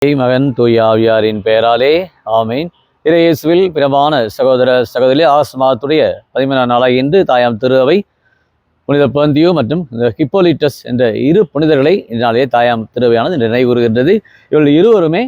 மகன் தூய ஆவியாரின் பெயராலே ஆமீன். இயேசுவில் பிரமான சகோதர சகோதரி ஆகஸ்ட் மாதத்துடைய 13ஆம் நாளாக இன்று தாயாம் திரு அவை புனித பொந்தியோ மற்றும் ஹிப்போலிட்டஸ் என்ற இரு புனிதர்களை இந்நாளே தாயாம் திருவையானது நினைவு கூறுகின்றது. இவர்கள் இருவருமே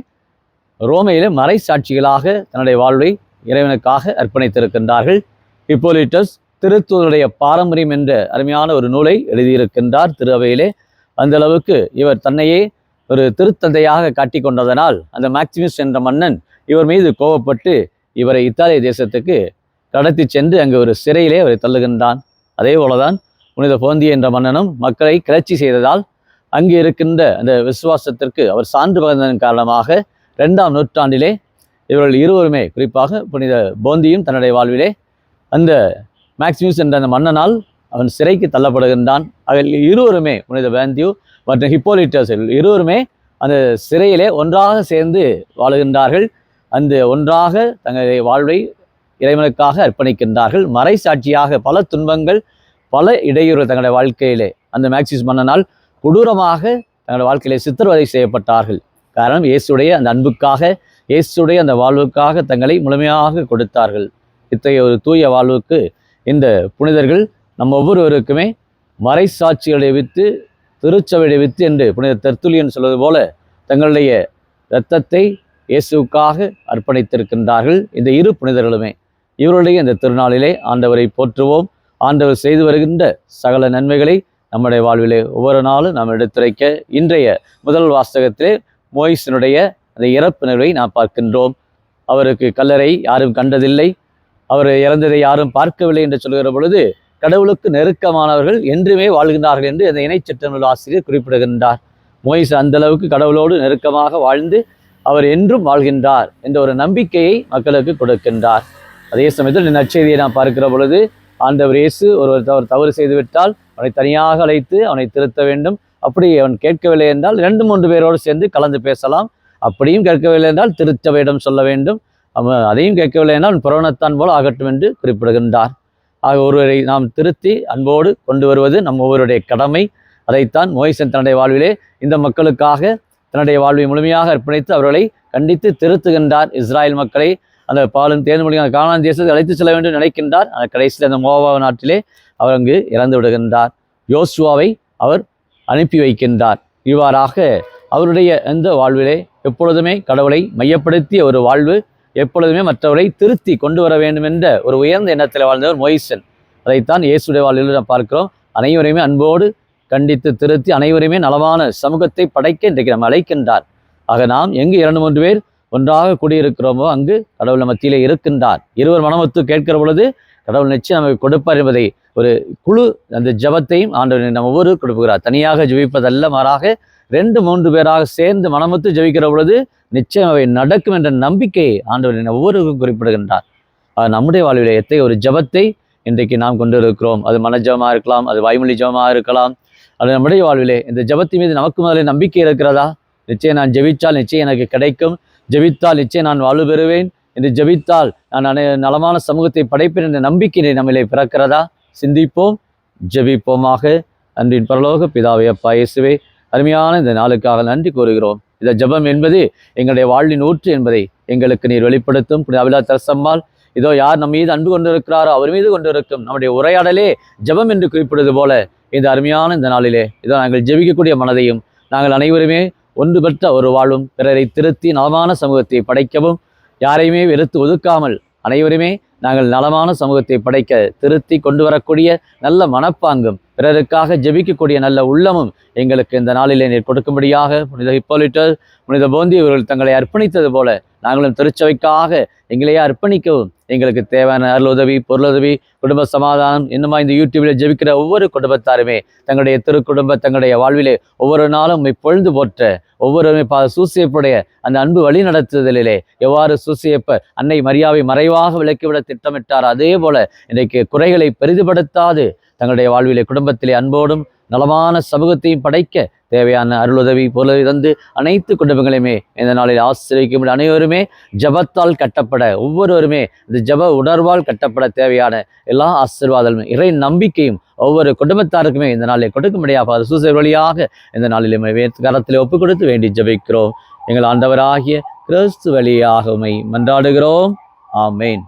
ரோமையிலே மறை சாட்சிகளாக தன்னுடைய வாழ்வை இறைவனுக்காக அர்ப்பணித்திருக்கின்றார்கள். ஹிப்போலிட்டஸ் திருத்தூதருடைய பாரம்பரியம் என்ற அருமையான ஒரு நூலை எழுதியிருக்கின்றார் திரு அவையிலே. அந்த அளவுக்கு இவர் தன்னையே ஒரு திருத்தந்தையாக காட்டி கொண்டதனால் அந்த மேக்சிமிஸ் என்ற மன்னன் இவர் மீது கோபப்பட்டு இவரை இத்தாலிய தேசத்துக்கு கடத்தி சென்று அங்கு ஒரு சிறையிலே அவரை தள்ளுகின்றான். அதே போலதான் புனித போந்தி என்ற மன்னனும் மக்களை கிளர்ச்சி செய்ததால் அங்கு இருக்கின்ற அந்த விசுவாசத்திற்கு அவர் சான்று பகிர்ந்ததன் காரணமாக 2ஆம் நூற்றாண்டிலே இவர்கள் இருவருமே, குறிப்பாக புனித போந்தியும் தன்னுடைய வாழ்விலே அந்த மேக்சிமிஸ் என்ற அந்த மன்னனால் அவன் சிறைக்கு தள்ளப்படுகின்றான். அதில் இருவருமே புனித போந்தியோ மற்றும் ஹிப்போலிட்டஸ் இருவருமே அந்த சிறையிலே ஒன்றாக சேர்ந்து வாழுகின்றார்கள். அந்த ஒன்றாக தங்களுடைய வாழ்வை இறைவனுக்காக அர்ப்பணிக்கின்றார்கள். மறை சாட்சியாக பல துன்பங்கள், பல இடையூறு தங்களுடைய வாழ்க்கையிலே அந்த மேக்சிஸ் மன்னனால் கொடூரமாக தங்களுடைய வாழ்க்கையிலே சித்திரவதை செய்யப்பட்டார்கள். காரணம், இயேசுடைய அந்த அன்புக்காக, இயேசுடைய அந்த வாழ்வுக்காக தங்களை முழுமையாக கொடுத்தார்கள். இத்தகைய ஒரு தூய வாழ்வுக்கு இந்த புனிதர்கள் நம்ம ஒவ்வொருவருக்குமே மறை சாட்சிகளை வித்து திருச்சபையை வித்து என்று புனித தெர்த்துலியன் சொல்வது போல தங்களுடைய இரத்தத்தை இயேசுக்காக அர்ப்பணித்திருக்கின்றார்கள். இந்த இரு புனிதர்களுமே இவருடைய இந்த திருநாளிலே ஆண்டவரை போற்றுவோம். ஆண்டவர் செய்து வருகின்ற சகல நன்மைகளை நம்முடைய வாழ்விலே ஒவ்வொரு நாளும் நாம் எடுத்துரைக்க இன்றைய முதல் வாசகத்திலே மோயிசனுடைய அந்த இறப்பு நிகழ்வை நாம் பார்க்கின்றோம். அவருக்கு கல்லறை யாரும் கண்டதில்லை, அவர் இறந்ததை யாரும் பார்க்கவில்லை என்று சொல்கிற பொழுது கடவுளுக்கு நெருக்கமானவர்கள் என்றுமே வாழ்கின்றார்கள் என்று அந்த இணைச்சட்ட ஆசிரியர் குறிப்பிடுகின்றார். மோயிஸ் அந்த அளவுக்கு கடவுளோடு நெருக்கமாக வாழ்ந்து அவர் என்றும் வாழ்கின்றார் என்ற ஒரு நம்பிக்கையை மக்களுக்கு கொடுக்கின்றார். அதே சமயத்தில் நற்செய்தியை நாம் பார்க்கிற பொழுது ஆண்டவர் இயேசு ஒருவர் தவறு செய்துவிட்டால் அவனை தனியாக அழைத்து அவனை திருத்த வேண்டும். அப்படி அவன் கேட்கவில்லை என்றால் 2-3 பேரோடு சேர்ந்து கலந்து பேசலாம். அப்படியும் கேட்கவில்லை என்றால் திருச்சபையிடம் சொல்ல வேண்டும். அதையும் கேட்கவில்லை என்றால் புறவனத்தான் போல ஆகட்டும் என்று குறிப்பிடுகின்றார். ஆக ஒருவரை நாம் திருத்தி அன்போடு கொண்டு வருவது நம் ஒவ்வொருடைய கடமை. அதைத்தான் மோயிசன் தன்னுடைய வாழ்விலே இந்த மக்களுக்காக தன்னுடைய வாழ்வை முழுமையாக அர்ப்பணித்து அவர்களை கண்டித்து திருத்துகின்றார். இஸ்ராயல் மக்களை அந்த பாலும் தேர்ந்து மொழி கானான் தேசத்தை அழைத்து செல்ல வேண்டும் நினைக்கின்றார். அந்த கடைசியில் அந்த மோவாப் நாட்டிலே அவர் அங்கு இறந்து விடுகின்றார். யோசுவாவை அவர் அனுப்பி வைக்கின்றார். இவ்வாறாக அவருடைய அந்த வாழ்விலே எப்பொழுதுமே கடவுளை மையப்படுத்திய ஒரு வாழ்வு, எப்பொழுதுமே மற்றவரை திருத்தி கொண்டு வர வேண்டும் என்ற ஒரு உயர்ந்த எண்ணத்தில் வாழ்ந்தவர் மோயிசன். அதைத்தான் இயேசுடைய வாழ்வில் நாம் பார்க்கிறோம். அனைவரையுமே அன்போடு கண்டித்து திருத்தி அனைவரையுமே நலமான சமூகத்தை படைக்க இன்றைக்கு நம்ம அழைக்கின்றார். ஆக நாம் எங்கு 2-3 பேர் ஒன்றாக கூடியிருக்கிறோமோ அங்கு கடவுள் மத்தியிலே இருக்கின்றார். இருவர் மனமொத்து கேட்கிற பொழுது கடவுள் நிச்சயம் நமக்கு கொடுப்பார் என்பதை ஒரு குழு அந்த ஜபத்தையும் ஆண்டவர் நம்ம ஒவ்வொரு கொடுப்புகிறார். தனியாக ஜெபிப்பதல்ல, மாறாக 2-3 பேராக சேர்ந்து மனமொத்து ஜெபிக்கிற பொழுது நிச்சயம் அவை நடக்கும் என்ற நம்பிக்கையை ஆண்டவர் ஒவ்வொருவருக்கும் குறிப்பிடுகின்றார். நம்முடைய வாழ்விலே எத்தகைய ஒரு ஜபத்தை இன்றைக்கு நாம் கொண்டு இருக்கிறோம். அது மன ஜபமாக இருக்கலாம், அது வாய்மொழி ஜபமாக இருக்கலாம். அது நம்முடைய வாழ்விலே இந்த ஜபத்தின் மீது நமக்கு முதலில் நம்பிக்கை இருக்கிறதா? நிச்சயம் நான் ஜெபித்தால் நிச்சயம் எனக்கு கிடைக்கும், ஜெபித்தால் நிச்சயம் நான் வாழ்வு பெறுவேன் என்று ஜெபித்தால் நான் நலமான சமூகத்தை படைப்பேன் என்ற நம்பிக்கை நம்மளே பிறக்கிறதா? சிந்திப்போம், ஜெபிப்போமாக. அன்பின் பரலோக பிதாவே, அப்பா இயேசுவே, அருமையான இந்த நாளுக்காக நன்றி கூறுகிறோம். இந்த ஜபம் என்பது எங்களுடைய வாழ்வின் ஊற்று என்பதை எங்களுக்கு நீர் வெளிப்படுத்தும். அபிலா தரசம்மாள், இதோ யார் நம் மீது அன்பு கொண்டிருக்கிறாரோ அவர் மீது கொண்டிருக்கும் நம்முடைய உரையாடலே ஜபம் என்று குறிப்பிடுவது போல இந்த அருமையான இந்த நாளிலே இதோ நாங்கள் ஜெபிக்கக்கூடிய மனதையும் நாங்கள் அனைவருமே ஒன்றுபட்ட ஒரு வாழ்வும் பிறரை திருத்தி நலமான சமூகத்தை படைக்கவும், யாரையுமே வெறுத்து ஒதுக்காமல் அனைவருமே நாங்கள் நலமான சமூகத்தை படைக்க திருத்தி கொண்டு வரக்கூடிய நல்ல மனப்பாங்கும் பிறருக்காக ஜெபிக்கக்கூடிய நல்ல உள்ளமும் எங்களுக்கு இந்த நாளிலே நீர் கொடுக்கும்படியாக புனித ஹிப்போலிட்டஸ், புனித போந்தி இவர்கள் தங்களை அர்ப்பணித்தது போல நாங்களும் திருச்சபைக்காக எங்களையே அர்ப்பணிக்கவும் எங்களுக்கு தேவையான அருளுதவி, பொருளுதவி, குடும்ப சமாதானம், இன்னுமா இந்த யூடியூபில் ஜெபிக்கிற ஒவ்வொரு குடும்பத்தாருமே தங்களுடைய திருக்குடும்ப தங்களுடைய வாழ்விலே ஒவ்வொரு நாளும் பொழுது போற்ற ஒவ்வொருவருமே சூசியப்புடைய அந்த அன்பு வழி நடத்துதலிலே எவ்வாறு சூசியப்ப அன்னை மரியாவை மறைவாக விலக்கிவிட திட்டமிட்டார், அதே போல இன்றைக்கு குறைகளை பெரிதுபடுத்தாது தங்களுடைய வாழ்விலே குடும்பத்திலே அன்போடும் நலமான சமூகத்தையும் படைக்க தேவையான அருளுதவி பொருளுதவி தந்து அனைத்து குடும்பங்களையுமே இந்த நாளில் ஆசீர்வதிக்கும். அனைவருமே ஜபத்தால் கட்டப்பட, ஒவ்வொருவருமே இந்த ஜப உணர்வால் கட்டப்பட தேவையான எல்லா ஆசீர்வாதமும் இறை நம்பிக்கையும் ஒவ்வொரு குடும்பத்தாருக்குமே இந்த நாளில் கொடுக்க முடியாது. சூசை வழியாக இந்த நாளிலே கரத்திலே ஒப்புக் கொடுத்து வேண்டி ஜபிக்கிறோம். எங்கள் ஆண்டவராகிய கிறிஸ்து வழியாக உம்மை மன்றாடுகிறோம். ஆமேன்.